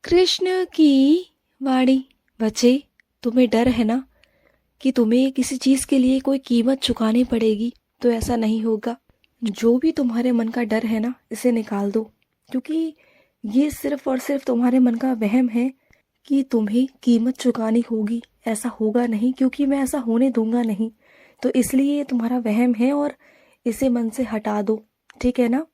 कृष्ण की वाणी। बच्चे, तुम्हें डर है ना कि तुम्हें किसी चीज के लिए कोई कीमत चुकानी पड़ेगी? तो ऐसा नहीं होगा। जो भी तुम्हारे मन का डर है ना, इसे निकाल दो, क्योंकि ये सिर्फ और सिर्फ तुम्हारे मन का वहम है कि तुम्हें कीमत चुकानी होगी। ऐसा होगा नहीं, क्योंकि मैं ऐसा होने दूंगा नहीं। तो इसलिए ये तुम्हारा वहम है और इसे मन से हटा दो, ठीक है ना?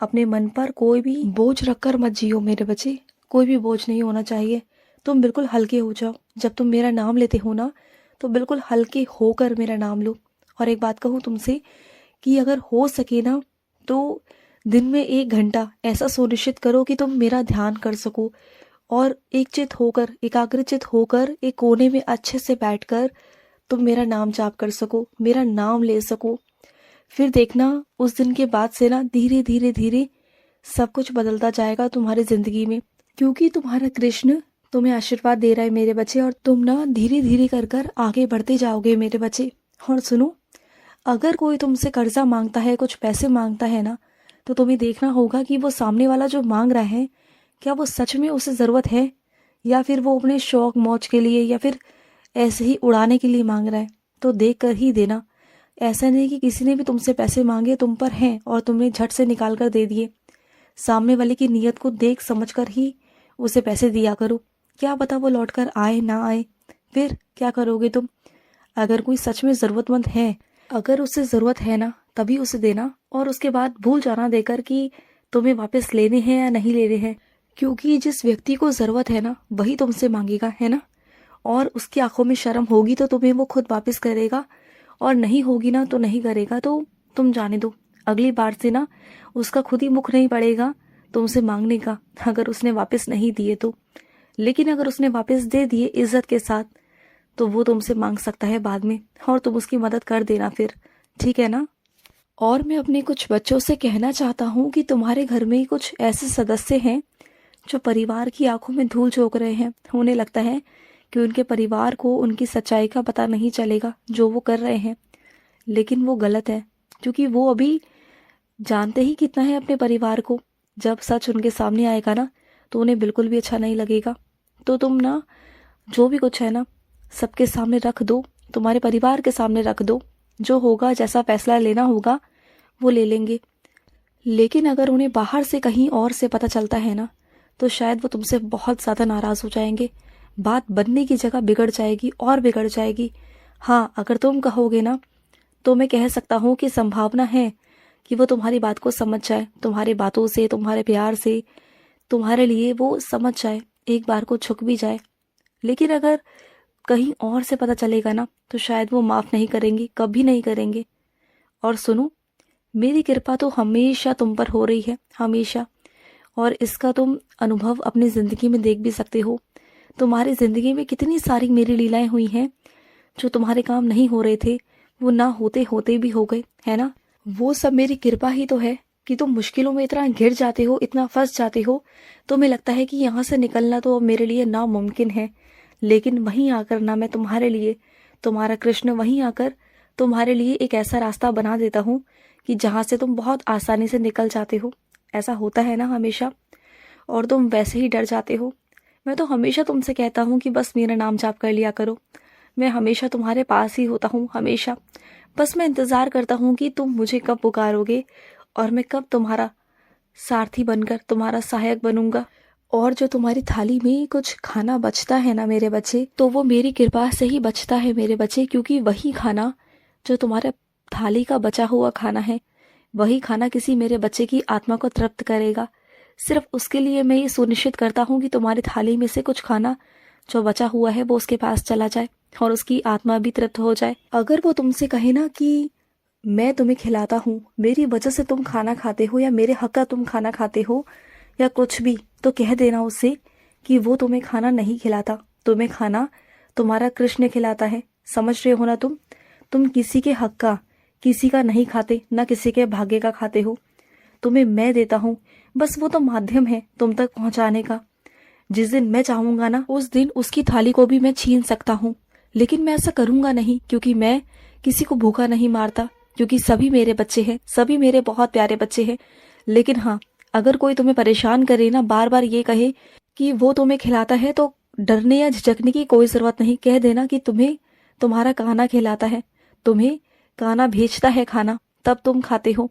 अपने मन पर कोई भी बोझ रखकर मत जियो मेरे बच्चे। कोई भी बोझ नहीं होना चाहिए। तुम बिल्कुल हल्के हो जाओ। जब तुम मेरा नाम लेते हो ना, तो बिल्कुल हल्के होकर मेरा नाम लो। और एक बात कहूँ तुमसे कि अगर हो सके ना, तो दिन में 1 घंटा ऐसा सुनिश्चित करो कि तुम मेरा ध्यान कर सको और एकचित होकर, एकाग्रचित होकर एक कोने में अच्छे से बैठकर तुम मेरा नाम जाप कर सको, मेरा नाम ले सको। फिर देखना, उस दिन के बाद से ना धीरे धीरे धीरे सब कुछ बदलता जाएगा तुम्हारी जिंदगी में, क्योंकि तुम्हारा कृष्ण तुम्हें आशीर्वाद दे रहा है मेरे बच्चे। और तुम ना धीरे धीरे कर कर आगे बढ़ते जाओगे मेरे बच्चे। और सुनो, अगर कोई तुमसे कर्जा मांगता है, कुछ पैसे मांगता है ना, तो तुम्हें देखना होगा कि वो सामने वाला जो मांग रहा है, क्या वो सच में उसे ज़रूरत है, या फिर वो अपने शौक मौज के लिए, या फिर ऐसे ही उड़ाने के लिए मांग रहा है। तो देख कर ही देना। ऐसा नहीं कि किसी ने भी तुमसे पैसे मांगे, तुम पर हैं और तुमने झट से निकाल कर दे दिए। सामने वाले की नीयत को देख समझ कर ही उसे पैसे दिया करो। क्या पता वो लौट कर आए ना आए, फिर क्या करोगे तुम? अगर कोई सच में ज़रूरतमंद है, अगर उसे ज़रूरत है ना, तभी उसे देना। और उसके बाद भूल जाना देकर कि तुम्हें वापस लेने हैं या नहीं लेने हैं, क्योंकि जिस व्यक्ति को ज़रूरत है ना, वही तुमसे मांगेगा, है ना? और उसकी आंखों में शर्म होगी तो तुम्हें वो खुद वापस करेगा, और नहीं होगी ना तो नहीं करेगा। तो तुम जाने दो। अगली बार से ना उसका खुद ही मुख नहीं पड़ेगा तुमसे मांगने का, अगर उसने वापस नहीं दिए तो। लेकिन अगर उसने वापस दे दिए इज्जत के साथ, तो वो तुमसे मांग सकता है बाद में, और तुम उसकी मदद कर देना फिर, ठीक है ना? और मैं अपने कुछ बच्चों से कहना चाहता हूँ कि तुम्हारे घर में कुछ ऐसे सदस्य हैं जो परिवार की आंखों में धूल झोंक रहे हैं। उन्हें लगता है कि उनके परिवार को उनकी सच्चाई का पता नहीं चलेगा जो वो कर रहे हैं, लेकिन वो गलत है, क्योंकि वो अभी जानते ही कितना है अपने परिवार को। जब सच उनके सामने आएगा ना, तो उन्हें बिल्कुल भी अच्छा नहीं लगेगा। तो तुम ना जो भी कुछ है ना, सबके सामने रख दो, तुम्हारे परिवार के सामने रख दो। जो होगा, जैसा फैसला लेना होगा, वो ले लेंगे। लेकिन अगर उन्हें बाहर से कहीं और से पता चलता है ना, तो शायद वो तुमसे बहुत ज़्यादा नाराज़ हो जाएंगे। बात बनने की जगह बिगड़ जाएगी और बिगड़ जाएगी। हाँ, अगर तुम कहोगे ना, तो मैं कह सकता हूँ कि संभावना है कि वो तुम्हारी बात को समझ जाए। तुम्हारी बातों से, तुम्हारे प्यार से, तुम्हारे लिए वो समझ जाए, एक बार को झुक भी जाए। लेकिन अगर कहीं और से पता चलेगा ना, तो शायद वो माफ़ नहीं करेंगे, कभी नहीं करेंगे। और सुनो, मेरी कृपा तो हमेशा तुम पर हो रही है, हमेशा। और इसका तुम अनुभव अपनी ज़िंदगी में देख भी सकते हो। तुम्हारी ज़िंदगी में कितनी सारी मेरी लीलाएं हुई हैं, जो तुम्हारे काम नहीं हो रहे थे, वो ना होते होते भी हो गए, है ना? वो सब मेरी कृपा ही तो है कि तुम मुश्किलों में इतना घिर जाते हो, इतना फंस जाते हो। तुम्हें लगता है कि यहाँ से निकलना तो अब मेरे लिए नामुमकिन है। लेकिन वहीं आकर ना, मैं तुम्हारे लिए, तुम्हारा कृष्ण वहीं आकर तुम्हारे लिए एक ऐसा रास्ता बना देता हूँ कि जहाँ से तुम बहुत आसानी से निकल जाते हो। ऐसा होता है ना हमेशा, और तुम वैसे ही डर जाते हो। मैं तो हमेशा तुमसे कहता हूँ कि बस मेरा नाम जाप कर लिया करो। मैं हमेशा तुम्हारे पास ही होता हूँ, हमेशा। बस मैं इंतज़ार करता हूँ कि तुम मुझे कब पुकारोगे, और मैं कब तुम्हारा सारथी बनकर तुम्हारा सहायक बनूंगा। और जो तुम्हारी थाली में कुछ खाना बचता है ना मेरे बच्चे, तो वो मेरी कृपा से ही बचता है मेरे बच्चे, क्योंकि वही खाना जो तुम्हारे थाली का बचा हुआ खाना है, वही खाना किसी मेरे बच्चे की आत्मा को तृप्त करेगा। सिर्फ उसके लिए मैं ये सुनिश्चित करता हूँ कि तुम्हारी थाली में से कुछ खाना जो बचा हुआ है वो उसके पास चला जाए, और उसकी आत्मा भी तृप्त हो जाए। अगर वो तुमसे कहे ना कि मैं तुम्हें खिलाता हूँ, मेरी वजह से तुम खाना खाते हो, या मेरे हक का तुम खाना खाते हो, या कुछ भी, तो कह देना उससे कि वो तुम्हें खाना नहीं खिलाता। तुम्हें खाना तुम्हारा कृष्ण खिलाता है। समझ रहे हो ना तुम किसी के हक का, किसी का नहीं खाते, ना किसी के भाग्य का खाते हो। तुम्हें मैं देता हूँ, बस वो तो माध्यम है तुम तक पहुँचाने का। जिस दिन मैं चाहूँगा ना, उस दिन उसकी थाली को भी मैं छीन सकता हूँ। लेकिन मैं ऐसा करूँगा नहीं, क्योंकि मैं किसी को भूखा नहीं मारता, क्योंकि सभी मेरे बच्चे हैं, सभी मेरे बहुत प्यारे बच्चे हैं। लेकिन हाँ, अगर कोई तुम्हें परेशान करे ना, बार बार ये कहे कि वो तुम्हें खिलाता है तो डरने या झिझकने की कोई ज़रूरत नहीं। कह देना कि तुम्हें तुम्हारा कान्हा खिलाता है, तुम्हें कान्हा भेजता है खाना, तब तुम खाते हो।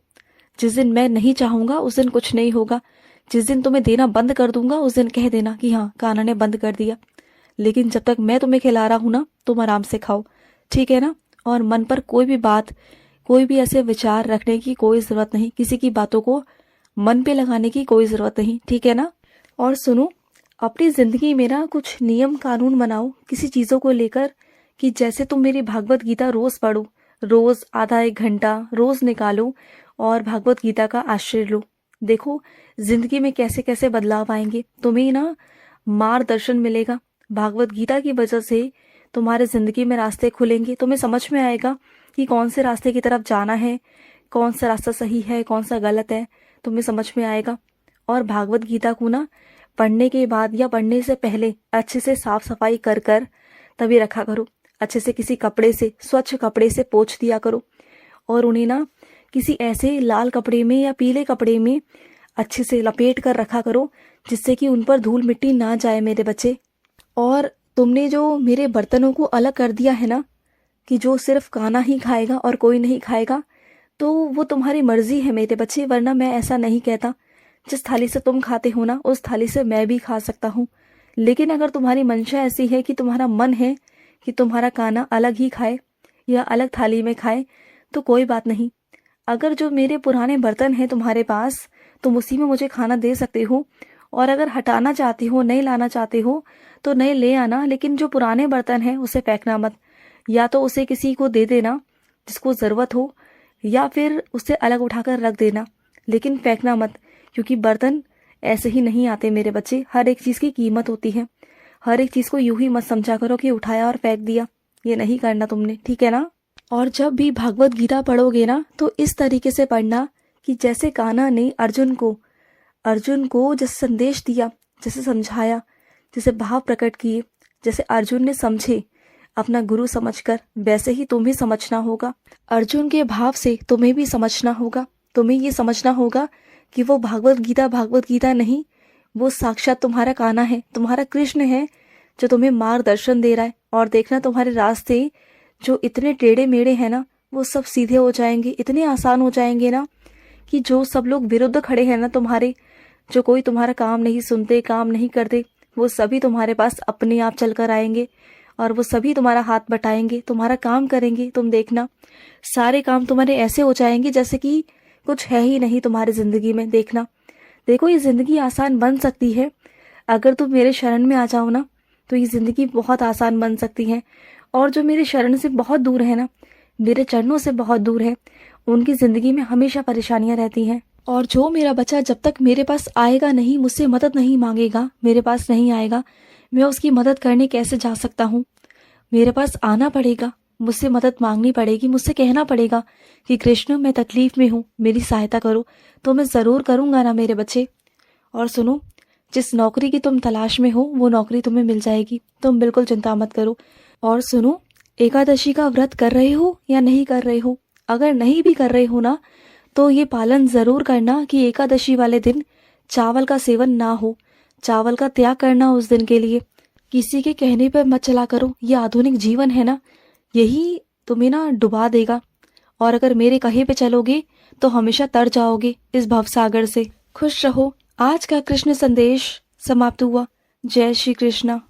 जिस दिन मैं नहीं चाहूँगा उस दिन कुछ नहीं होगा। जिस दिन तुम्हें देना बंद कर दूंगा उस दिन कह देना कि हाँ, कान्हा ने बंद कर दिया। लेकिन जब तक मैं तुम्हें खिला रहा हूँ ना, तुम आराम से खाओ, ठीक है ना। और मन पर कोई भी बात, कोई भी ऐसे विचार रखने की कोई ज़रूरत नहीं, किसी की बातों को मन पे लगाने की कोई ज़रूरत नहीं, ठीक है ना। और सुनो, अपनी ज़िंदगी में ना कुछ नियम कानून बनाओ किसी चीज़ों को लेकर, कि जैसे तुम मेरी भागवत गीता रोज़ पढ़ो, रोज़ आधा एक घंटा रोज़ निकालो और भागवत गीता का आश्रय लो। देखो जिंदगी में कैसे कैसे बदलाव आएंगे, तुम्हें ना मार्गदर्शन मिलेगा। भागवत गीता की वजह से तुम्हारे जिंदगी में रास्ते खुलेंगे, तुम्हें समझ में आएगा कि कौन से रास्ते की तरफ जाना है, कौन सा रास्ता सही है, कौन सा गलत है, तुम्हें समझ में आएगा। और भागवत गीता को ना पढ़ने के बाद या पढ़ने से पहले अच्छे से साफ सफाई कर कर तभी रखा करो। अच्छे से किसी कपड़े से, स्वच्छ कपड़े से पोंछ दिया करो और उन्हें ना किसी ऐसे लाल कपड़े में या पीले कपड़े में अच्छे से लपेट कर रखा करो, जिससे कि उन पर धूल मिट्टी ना जाए मेरे बच्चे। और तुमने जो मेरे बर्तनों को अलग कर दिया है ना, कि जो सिर्फ कान्हा ही खाएगा और कोई नहीं खाएगा, तो वो तुम्हारी मर्जी है मेरे बच्चे, वरना मैं ऐसा नहीं कहता। जिस थाली से तुम खाते हो ना, उस थाली से मैं भी खा सकता हूँ। लेकिन अगर तुम्हारी मंशा ऐसी है कि तुम्हारा मन है कि तुम्हारा कान्हा अलग ही खाए या अलग थाली में खाए, तो कोई बात नहीं। अगर जो मेरे पुराने बर्तन हैं तुम्हारे पास, तुम उसी में मुझे खाना दे सकते हो। और अगर हटाना चाहते हो, नए लाना चाहते हो, तो नए ले आना, लेकिन जो पुराने बर्तन हैं उसे फेंकना मत। या तो उसे किसी को दे देना जिसको ज़रूरत हो, या फिर उसे अलग उठाकर रख देना, लेकिन फेंकना मत। क्योंकि बर्तन ऐसे ही नहीं आते मेरे बच्चे, हर एक चीज़ की कीमत होती है। हर एक चीज़ को यूं ही मत समझा करो कि उठाया और फेंक दिया, ये नहीं करना तुमने, ठीक है ना। और जब भी भागवत गीता पढ़ोगे ना, तो इस तरीके से पढ़ना कि जैसे कान्हा ने अर्जुन को जैसे संदेश दिया, जैसे समझाया, जैसे भाव प्रकट किए, जैसे अर्जुन ने समझे अपना गुरु समझकर, वैसे ही तुम्हें समझना होगा। अर्जुन के भाव से तुम्हें भी समझना होगा। तुम्हें ये समझना होगा कि वो भागवत गीता नहीं, वो साक्षात तुम्हारा कान्हा है, तुम्हारा कृष्ण है, जो तुम्हें मार्गदर्शन दे रहा है। और देखना तुम्हारे रास्ते जो इतने टेढ़े मेढ़े हैं ना, वो सब सीधे हो जाएंगे, इतने आसान हो जाएंगे ना, कि जो सब लोग विरुद्ध खड़े हैं ना तुम्हारे, जो कोई तुम्हारा काम नहीं सुनते, काम नहीं करते, वो सभी तुम्हारे पास अपने आप चल कर आएंगे और वो सभी तुम्हारा हाथ बटाएंगे, तुम्हारा काम करेंगे। तुम देखना सारे काम तुम्हारे ऐसे हो जाएंगे जैसे कि कुछ है ही नहीं तुम्हारी जिंदगी में। देखना, देखो ये जिंदगी आसान बन सकती है। अगर तुम मेरे शरण में आ जाओ ना, तो ये जिंदगी बहुत आसान बन सकती है। और जो मेरे शरण से बहुत दूर है ना, मेरे चरणों से बहुत दूर है, उनकी जिंदगी में हमेशा परेशानियां रहती हैं। और जो मेरा बच्चा जब तक मेरे पास आएगा नहीं, मुझसे मदद नहीं मांगेगा, मेरे पास नहीं आएगा, मैं उसकी मदद करने कैसे जा सकता हूँ। मेरे पास आना पड़ेगा, मुझसे मदद मांगनी पड़ेगी, मुझसे कहना पड़ेगा कि कृष्ण मैं तकलीफ में हूँ, मेरी सहायता करो, तो मैं ज़रूर करूँगा ना मेरे बच्चे। और सुनो, जिस नौकरी की तुम तलाश में हो वो नौकरी तुम्हें मिल जाएगी, तुम बिल्कुल चिंता मत करो। और सुनो, एकादशी का व्रत कर रहे हो या नहीं कर रहे हो? अगर नहीं भी कर रहे हो ना, तो ये पालन ज़रूर करना कि एकादशी वाले दिन चावल का सेवन ना हो, चावल का त्याग करना उस दिन के लिए। किसी के कहने पर मत चला करो, ये आधुनिक जीवन है ना, यही तुम्हें ना डुबा देगा। और अगर मेरे कहे पे चलोगे तो हमेशा तर जाओगे इस भवसागर से। खुश रहो। आज का कृष्ण संदेश समाप्त हुआ। जय श्री कृष्णा।